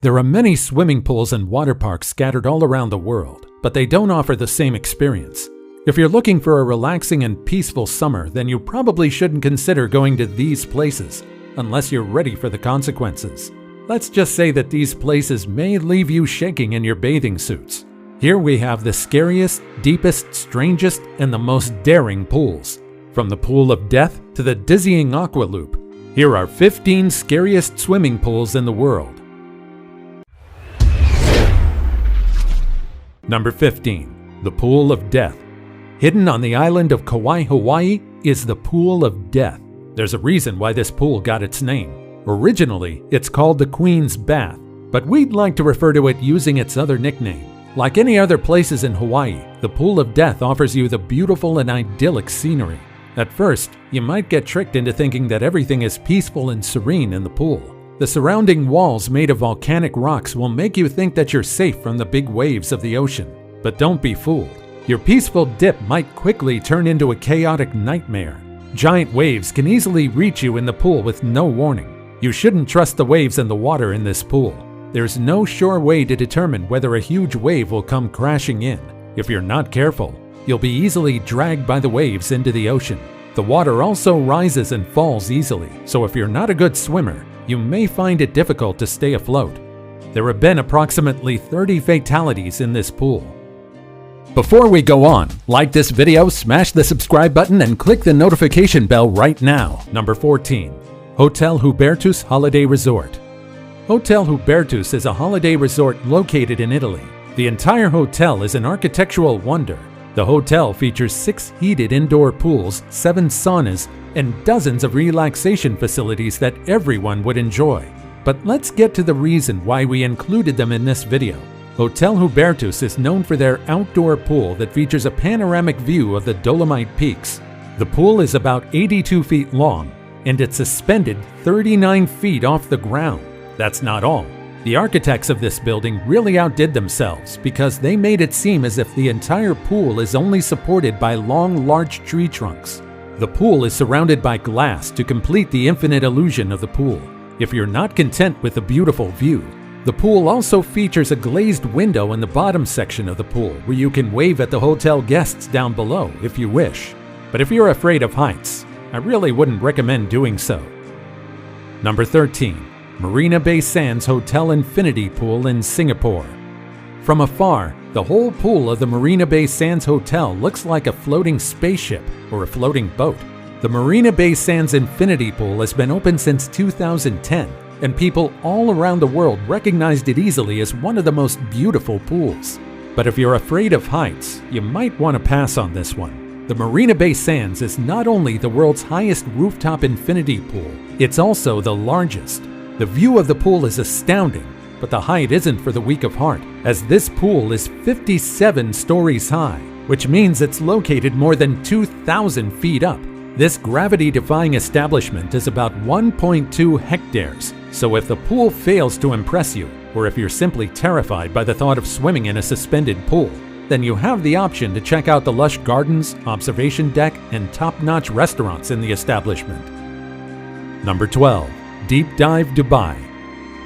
There are many swimming pools and water parks scattered all around the world, but they don't offer the same experience. If you're looking for a relaxing and peaceful summer, then you probably shouldn't consider going to these places, unless you're ready for the consequences. Let's just say that these places may leave you shaking in your bathing suits. Here we have the scariest, deepest, strangest, and the most daring pools. From the Pool of Death to the dizzying Aqua Loop, here are 15 scariest swimming pools in the world. Number 15. The Pool of Death. Hidden on the island of Kauai, Hawaii, is the Pool of Death. There's a reason why this pool got its name. Originally, it's called the Queen's Bath, but we'd like to refer to it using its other nickname. Like any other places in Hawaii, the Pool of Death offers you the beautiful and idyllic scenery. At first, you might get tricked into thinking that everything is peaceful and serene in the pool. The surrounding walls made of volcanic rocks will make you think that you're safe from the big waves of the ocean. But don't be fooled. Your peaceful dip might quickly turn into a chaotic nightmare. Giant waves can easily reach you in the pool with no warning. You shouldn't trust the waves and the water in this pool. There's no sure way to determine whether a huge wave will come crashing in. If you're not careful, you'll be easily dragged by the waves into the ocean. The water also rises and falls easily, so if you're not a good swimmer, you may find it difficult to stay afloat. There have been approximately 30 fatalities in this pool. Before we go on, like this video, smash the subscribe button, and click the notification bell right now. Number 14. Hotel Hubertus Holiday Resort. Hotel Hubertus is a holiday resort located in Italy. The entire hotel is an architectural wonder. The hotel features 6 heated indoor pools, 7 saunas, and dozens of relaxation facilities that everyone would enjoy. But let's get to the reason why we included them in this video. Hotel Hubertus is known for their outdoor pool that features a panoramic view of the Dolomite Peaks. The pool is about 82 feet long, and it's suspended 39 feet off the ground. That's not all. The architects of this building really outdid themselves because they made it seem as if the entire pool is only supported by long, large tree trunks. The pool is surrounded by glass to complete the infinite illusion of the pool. If you're not content with the beautiful view, the pool also features a glazed window in the bottom section of the pool where you can wave at the hotel guests down below if you wish. But if you're afraid of heights, I really wouldn't recommend doing so. Number 13. Marina Bay Sands Hotel Infinity Pool in Singapore. From afar, the whole pool of the Marina Bay Sands Hotel looks like a floating spaceship or a floating boat. The Marina Bay Sands Infinity Pool has been open since 2010, and people all around the world recognized it easily as one of the most beautiful pools. But if you're afraid of heights, you might want to pass on this one. The Marina Bay Sands is not only the world's highest rooftop infinity pool, it's also the largest. The view of the pool is astounding, but the height isn't for the weak of heart, as this pool is 57 stories high, which means it's located more than 2,000 feet up. This gravity-defying establishment is about 1.2 hectares, so if the pool fails to impress you, or if you're simply terrified by the thought of swimming in a suspended pool, then you have the option to check out the lush gardens, observation deck, and top-notch restaurants in the establishment. Number 12. Deep Dive Dubai.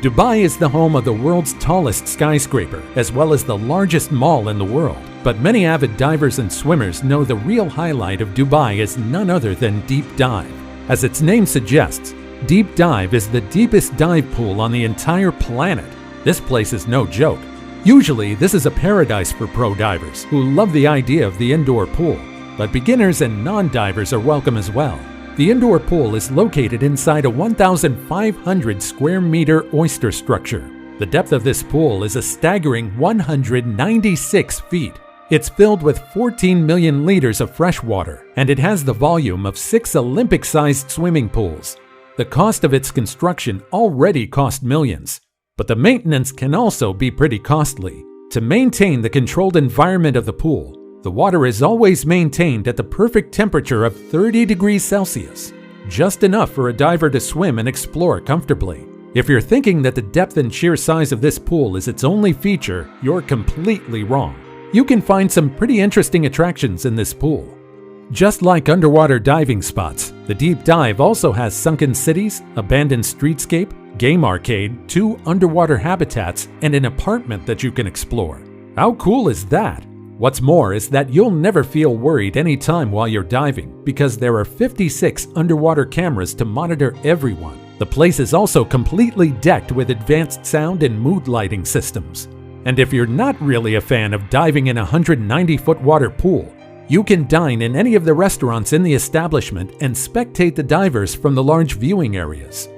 Dubai is the home of the world's tallest skyscraper, as well as the largest mall in the world. But many avid divers and swimmers know the real highlight of Dubai is none other than Deep Dive. As its name suggests, Deep Dive is the deepest dive pool on the entire planet. This place is no joke. Usually, this is a paradise for pro divers who love the idea of the indoor pool, but beginners and non-divers are welcome as well. The indoor pool is located inside a 1,500 square meter oyster structure. The depth of this pool is a staggering 196 feet. It's filled with 14 million liters of fresh water, and it has the volume of 6 Olympic-sized swimming pools. The cost of its construction already cost millions, but the maintenance can also be pretty costly. To maintain the controlled environment of the pool, the water is always maintained at the perfect temperature of 30 degrees Celsius, just enough for a diver to swim and explore comfortably. If you're thinking that the depth and sheer size of this pool is its only feature, you're completely wrong. You can find some pretty interesting attractions in this pool. Just like underwater diving spots, The deep dive also has sunken cities, abandoned streetscape, game arcade, 2 underwater habitats, and an apartment that you can explore. How cool is that? What's more is that you'll never feel worried anytime while you're diving because there are 56 underwater cameras to monitor everyone. The place is also completely decked with advanced sound and mood lighting systems. And if you're not really a fan of diving in a 190-foot water pool, you can dine in any of the restaurants in the establishment and spectate the divers from the large viewing areas.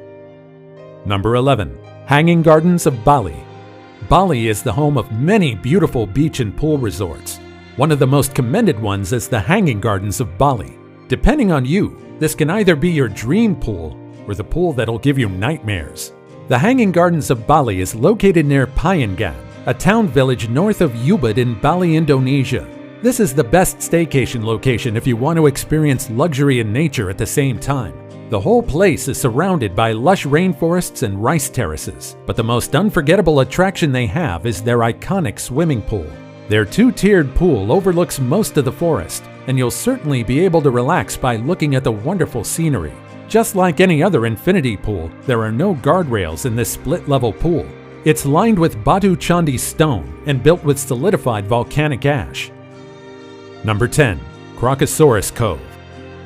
Number 11. Hanging Gardens of Bali. Bali is the home of many beautiful beach and pool resorts. One of the most commended ones is the Hanging Gardens of Bali. Depending on you, this can either be your dream pool or the pool that'll give you nightmares. The Hanging Gardens of Bali is located near Payangan, a town village north of Ubud in Bali, Indonesia. This is the best staycation location if you want to experience luxury and nature at the same time. The whole place is surrounded by lush rainforests and rice terraces, but the most unforgettable attraction they have is their iconic swimming pool. Their 2-tiered pool overlooks most of the forest, and you'll certainly be able to relax by looking at the wonderful scenery. Just like any other infinity pool, there are no guardrails in this split-level pool. It's lined with Batu Candi stone and built with solidified volcanic ash. Number 10. Crocosaurus Cove.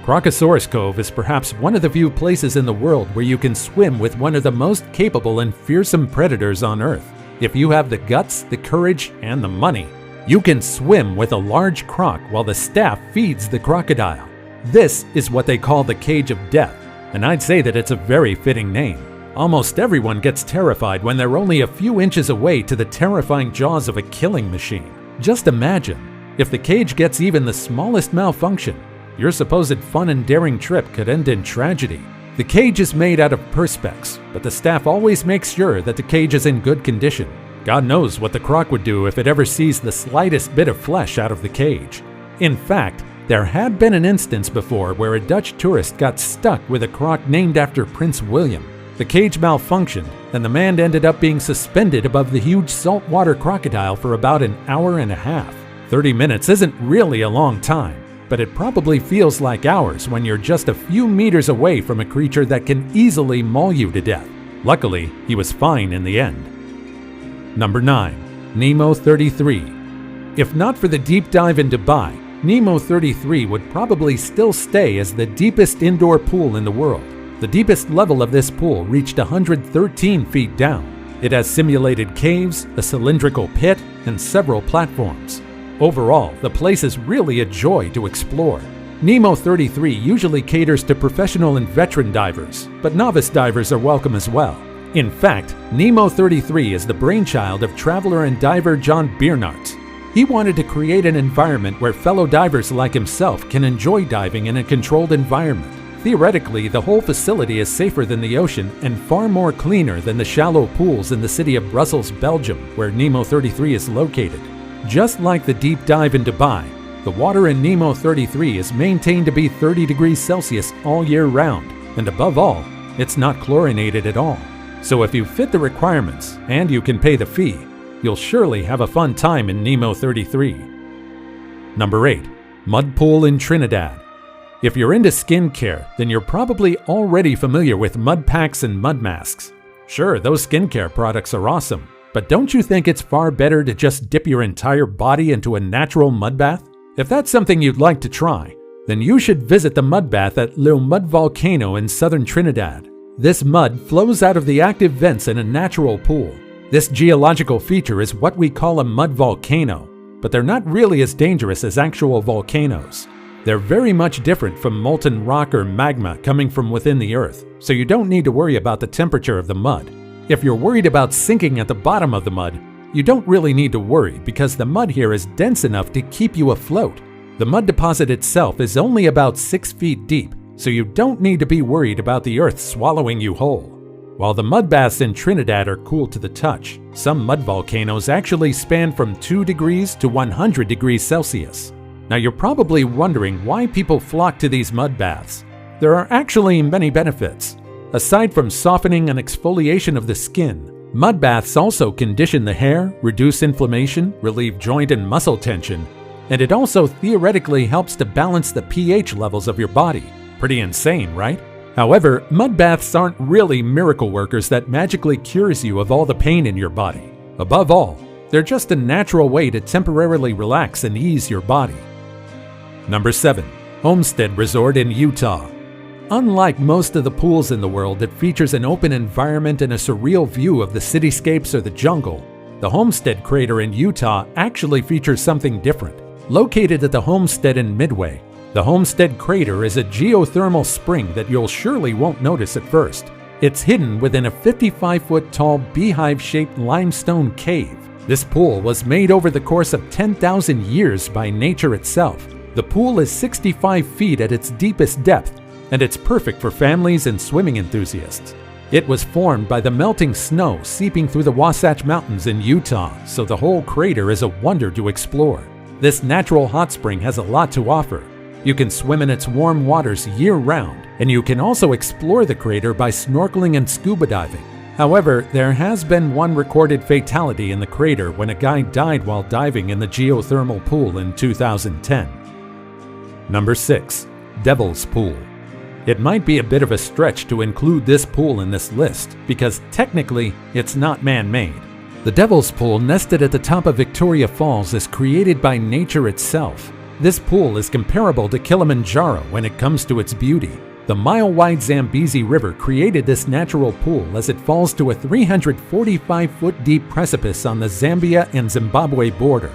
Crocosaurus Cove is perhaps one of the few places in the world where you can swim with one of the most capable and fearsome predators on Earth. If you have the guts, the courage, and the money, you can swim with a large croc while the staff feeds the crocodile. This is what they call the Cage of Death, and I'd say that it's a very fitting name. Almost everyone gets terrified when they're only a few inches away to the terrifying jaws of a killing machine. Just imagine, if the cage gets even the smallest malfunction, your supposed fun and daring trip could end in tragedy. The cage is made out of perspex, but the staff always makes sure that the cage is in good condition. God knows what the croc would do if it ever sees the slightest bit of flesh out of the cage. In fact, there had been an instance before where a Dutch tourist got stuck with a croc named after Prince William. The cage malfunctioned, and the man ended up being suspended above the huge saltwater crocodile for about an hour and a half. 30 minutes isn't really a long time, but it probably feels like hours when you're just a few meters away from a creature that can easily maul you to death. Luckily, he was fine in the end. Number 9. Nemo 33. If not for the deep dive in Dubai, Nemo 33 would probably still stay as the deepest indoor pool in the world. The deepest level of this pool reached 113 feet down. It has simulated caves, a cylindrical pit, and several platforms. Overall, the place is really a joy to explore. Nemo 33 usually caters to professional and veteran divers, but novice divers are welcome as well. In fact, Nemo 33 is the brainchild of traveler and diver John Biernaerts. He wanted to create an environment where fellow divers like himself can enjoy diving in a controlled environment. Theoretically, the whole facility is safer than the ocean and far more cleaner than the shallow pools in the city of Brussels, Belgium, where Nemo 33 is located. Just like the deep dive in Dubai, the water in Nemo 33 is maintained to be 30 degrees Celsius all year round, and above all, it's not chlorinated at all. So if you fit the requirements and you can pay the fee, you'll surely have a fun time in Nemo 33. Number 8. Mud Pool in Trinidad. If you're into skincare, then you're probably already familiar with mud packs and mud masks. Sure, those skincare products are awesome, but don't you think it's far better to just dip your entire body into a natural mud bath? If that's something you'd like to try, then you should visit the mud bath at Le Mud Volcano in southern Trinidad. This mud flows out of the active vents in a natural pool. This geological feature is what we call a mud volcano, but they're not really as dangerous as actual volcanoes. They're very much different from molten rock or magma coming from within the earth, so you don't need to worry about the temperature of the mud. If you're worried about sinking at the bottom of the mud, you don't really need to worry because the mud here is dense enough to keep you afloat. The mud deposit itself is only about 6 feet deep, so you don't need to be worried about the earth swallowing you whole. While the mud baths in Trinidad are cool to the touch, some mud volcanoes actually span from 2 degrees to 100 degrees Celsius. Now you're probably wondering why people flock to these mud baths. There are actually many benefits. Aside from softening and exfoliation of the skin, mud baths also condition the hair, reduce inflammation, relieve joint and muscle tension, and it also theoretically helps to balance the pH levels of your body. Pretty insane, right? However, mud baths aren't really miracle workers that magically cures you of all the pain in your body. Above all, they're just a natural way to temporarily relax and ease your body. Number 7. Homestead Resort in Utah. Unlike most of the pools in the world that features an open environment and a surreal view of the cityscapes or the jungle, the Homestead Crater in Utah actually features something different. Located at the Homestead in Midway, the Homestead Crater is a geothermal spring that you'll surely won't notice at first. It's hidden within a 55-foot tall beehive-shaped limestone cave. This pool was made over the course of 10,000 years by nature itself. The pool is 65 feet at its deepest depth, and it's perfect for families and swimming enthusiasts. It was formed by the melting snow seeping through the Wasatch Mountains in Utah, so the whole crater is a wonder to explore. This natural hot spring has a lot to offer. You can swim in its warm waters year-round, and you can also explore the crater by snorkeling and scuba diving. However, there has been one recorded fatality in the crater when a guy died while diving in the geothermal pool in 2010. Number 6. Devil's Pool. It might be a bit of a stretch to include this pool in this list because technically it's not man-made. The Devil's Pool, nested at the top of Victoria Falls, is created by nature itself. This pool is comparable to Kilimanjaro when it comes to its beauty. The mile-wide Zambezi River created this natural pool as it falls to a 345-foot deep precipice on the Zambia and Zimbabwe border.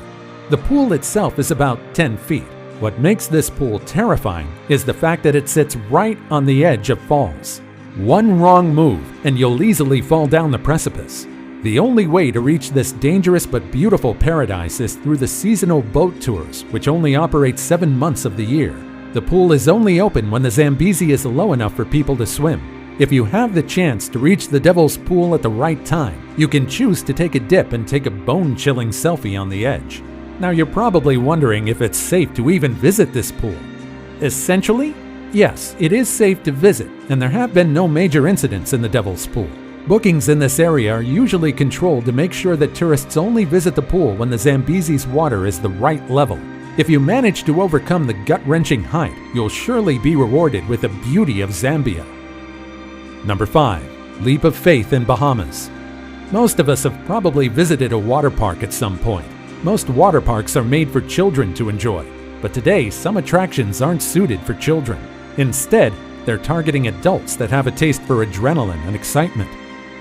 The pool itself is about 10 feet. What makes this pool terrifying is the fact that it sits right on the edge of falls. One wrong move and you'll easily fall down the precipice. The only way to reach this dangerous but beautiful paradise is through the seasonal boat tours, which only operate 7 months of the year. The pool is only open when the Zambezi is low enough for people to swim. If you have the chance to reach the Devil's Pool at the right time, you can choose to take a dip and take a bone-chilling selfie on the edge. Now you're probably wondering if it's safe to even visit this pool. Essentially, yes, it is safe to visit, and there have been no major incidents in the Devil's Pool. Bookings in this area are usually controlled to make sure that tourists only visit the pool when the Zambezi's water is the right level. If you manage to overcome the gut-wrenching height, you'll surely be rewarded with the beauty of Zambia. Number 5. Leap of Faith in Bahamas. Most of us have probably visited a water park at some point. Most water parks are made for children to enjoy, but today some attractions aren't suited for children. Instead, they're targeting adults that have a taste for adrenaline and excitement.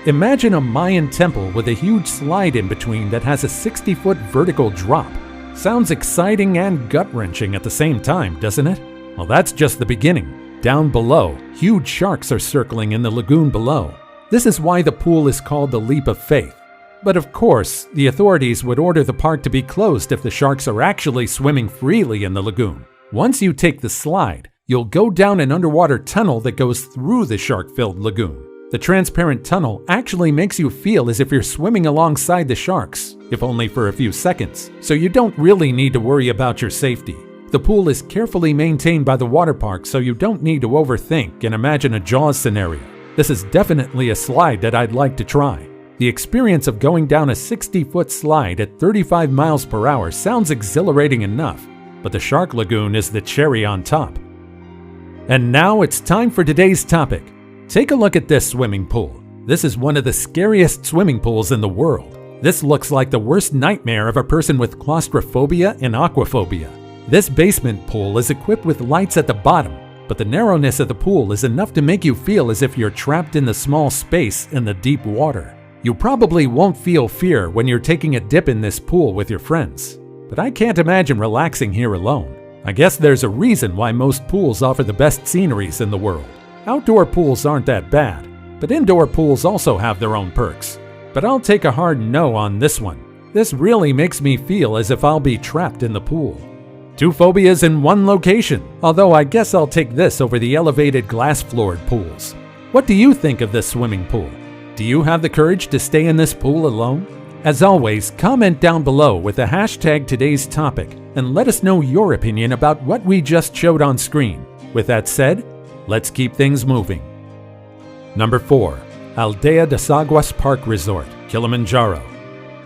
Imagine a Mayan temple with a huge slide in between that has a 60-foot vertical drop. Sounds exciting and gut-wrenching at the same time, doesn't it? Well, that's just the beginning. Down below, huge sharks are circling in the lagoon below. This is why the pool is called the Leap of Faith. But of course, the authorities would order the park to be closed if the sharks are actually swimming freely in the lagoon. Once you take the slide, you'll go down an underwater tunnel that goes through the shark-filled lagoon. The transparent tunnel actually makes you feel as if you're swimming alongside the sharks, if only for a few seconds, so you don't really need to worry about your safety. The pool is carefully maintained by the water park, so you don't need to overthink and imagine a Jaws scenario. This is definitely a slide that I'd like to try. The experience of going down a 60-foot slide at 35 miles per hour sounds exhilarating enough, but the Shark Lagoon is the cherry on top. And now it's time for today's topic. Take a look at this swimming pool. This is one of the scariest swimming pools in the world. This looks like the worst nightmare of a person with claustrophobia and aquaphobia. This basement pool is equipped with lights at the bottom, but the narrowness of the pool is enough to make you feel as if you're trapped in the small space in the deep water. You probably won't feel fear when you're taking a dip in this pool with your friends, but I can't imagine relaxing here alone. I guess there's a reason why most pools offer the best sceneries in the world. Outdoor pools aren't that bad, but indoor pools also have their own perks. But I'll take a hard no on this one. This really makes me feel as if I'll be trapped in the pool. 2 phobias in one location, although I guess I'll take this over the elevated glass-floored pools. What do you think of this swimming pool? Do you have the courage to stay in this pool alone? As always, comment down below with the hashtag today's topic and let us know your opinion about what we just showed on screen. With that said, let's keep things moving. Number 4. Aldea das Águas Park Resort, Kilimanjaro.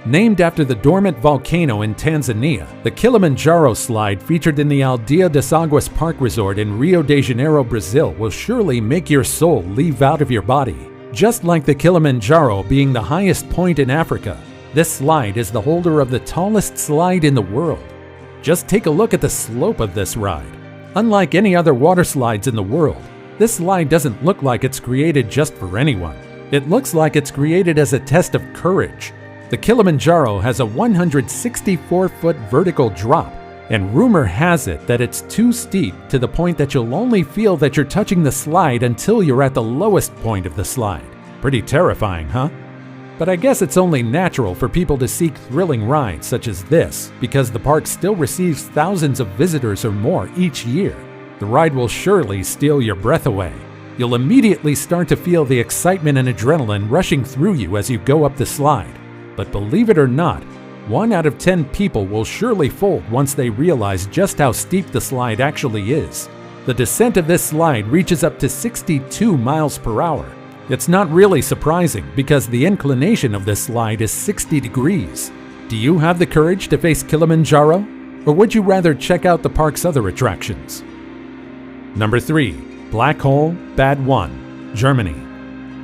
Named after the dormant volcano in Tanzania, the Kilimanjaro slide featured in the Aldeia das Águas Park Resort in Rio de Janeiro, Brazil will surely make your soul leave out of your body. Just like the Kilimanjaro being the highest point in Africa, this slide is the holder of the tallest slide in the world. Just take a look at the slope of this ride. Unlike any other water slides in the world, this slide doesn't look like it's created just for anyone. It looks like it's created as a test of courage. The Kilimanjaro has a 164-foot vertical drop, and rumor has it that it's too steep to the point that you'll only feel that you're touching the slide until you're at the lowest point of the slide. Pretty terrifying, huh? But I guess it's only natural for people to seek thrilling rides such as this because the park still receives thousands of visitors or more each year. The ride will surely steal your breath away. You'll immediately start to feel the excitement and adrenaline rushing through you as you go up the slide. But believe it or not, 1 out of 10 people will surely fold once they realize just how steep the slide actually is. The descent of this slide reaches up to 62 miles per hour. It's not really surprising because the inclination of this slide is 60 degrees. Do you have the courage to face Kilimanjaro? Or would you rather check out the park's other attractions? Number 3. Black Hole Bad 1, Germany.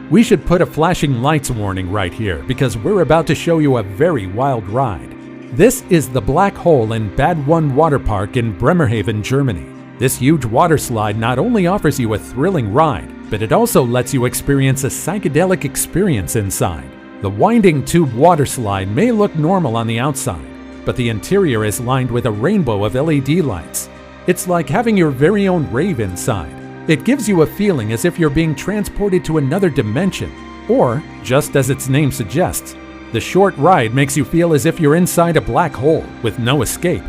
We should put a flashing lights warning right here because we're about to show you a very wild ride. This is the Black Hole in Bad 1 Water Park in Bremerhaven, Germany. This huge water slide not only offers you a thrilling ride, but it also lets you experience a psychedelic experience inside. The winding tube water slide may look normal on the outside, but the interior is lined with a rainbow of LED lights. It's like having your very own rave inside. It gives you a feeling as if you're being transported to another dimension, or, just as its name suggests, the short ride makes you feel as if you're inside a black hole with no escape.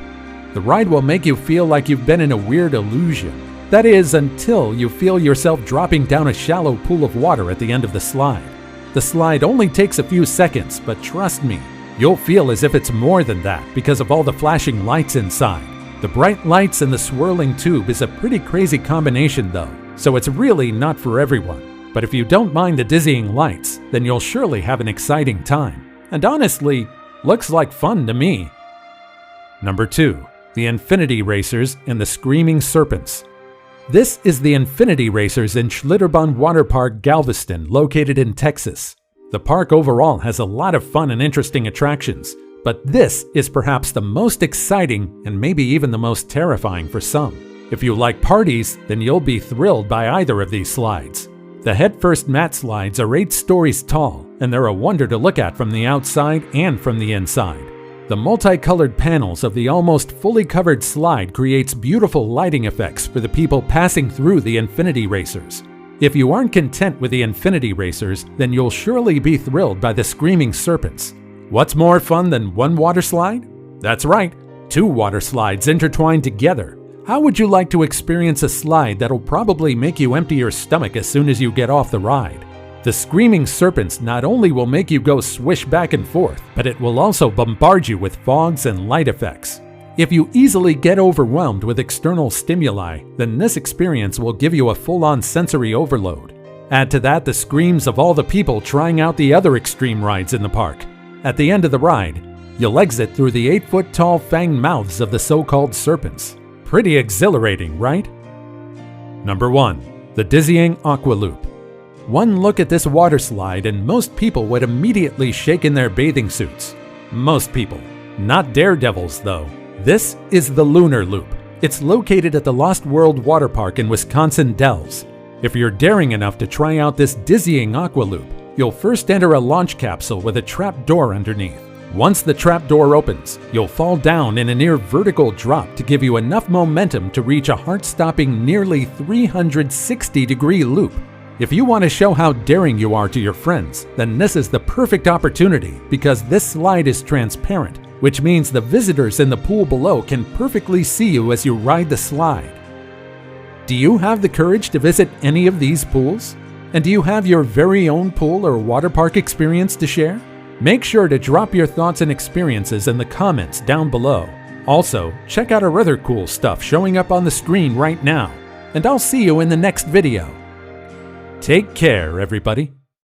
The ride will make you feel like you've been in a weird illusion. That is, until you feel yourself dropping down a shallow pool of water at the end of the slide. The slide only takes a few seconds, but trust me, you'll feel as if it's more than that because of all the flashing lights inside. The bright lights and the swirling tube is a pretty crazy combination though, so it's really not for everyone. But if you don't mind the dizzying lights, then you'll surely have an exciting time. And honestly, looks like fun to me. Number 2. The Infinity Racers and the Screaming Serpents. This is the Infinity Racers in Schlitterbahn Water Park, Galveston, located in Texas. The park overall has a lot of fun and interesting attractions, but this is perhaps the most exciting and maybe even the most terrifying for some. If you like parties, then you'll be thrilled by either of these slides. The headfirst mat slides are 8 stories tall, and they're a wonder to look at from the outside and from the inside. The multicolored panels of the almost fully covered slide creates beautiful lighting effects for the people passing through the Infinity Racers. If you aren't content with the Infinity Racers, then you'll surely be thrilled by the Screaming Serpents. What's more fun than one water slide? That's right, 2 water slides intertwined together. How would you like to experience a slide that'll probably make you empty your stomach as soon as you get off the ride? The Screaming Serpents not only will make you go swish back and forth, but it will also bombard you with fogs and light effects. If you easily get overwhelmed with external stimuli, then this experience will give you a full-on sensory overload. Add to that the screams of all the people trying out the other extreme rides in the park. At the end of the ride, you'll exit through the 8-foot-tall fanged mouths of the so-called serpents. Pretty exhilarating, right? Number 1. The Dizzying Aqua Loop. One look at this water slide and most people would immediately shake in their bathing suits. Most people. Not daredevils, though. This is the Lunar Loop. It's located at the Lost World Water Park in Wisconsin Dells. If you're daring enough to try out this dizzying aqua loop, you'll first enter a launch capsule with a trap door underneath. Once the trap door opens, you'll fall down in a near vertical drop to give you enough momentum to reach a heart-stopping nearly 360-degree loop. If you want to show how daring you are to your friends, then this is the perfect opportunity because this slide is transparent, which means the visitors in the pool below can perfectly see you as you ride the slide. Do you have the courage to visit any of these pools? And do you have your very own pool or water park experience to share? Make sure to drop your thoughts and experiences in the comments down below. Also, check out our other cool stuff showing up on the screen right now. And I'll see you in the next video. Take care, everybody.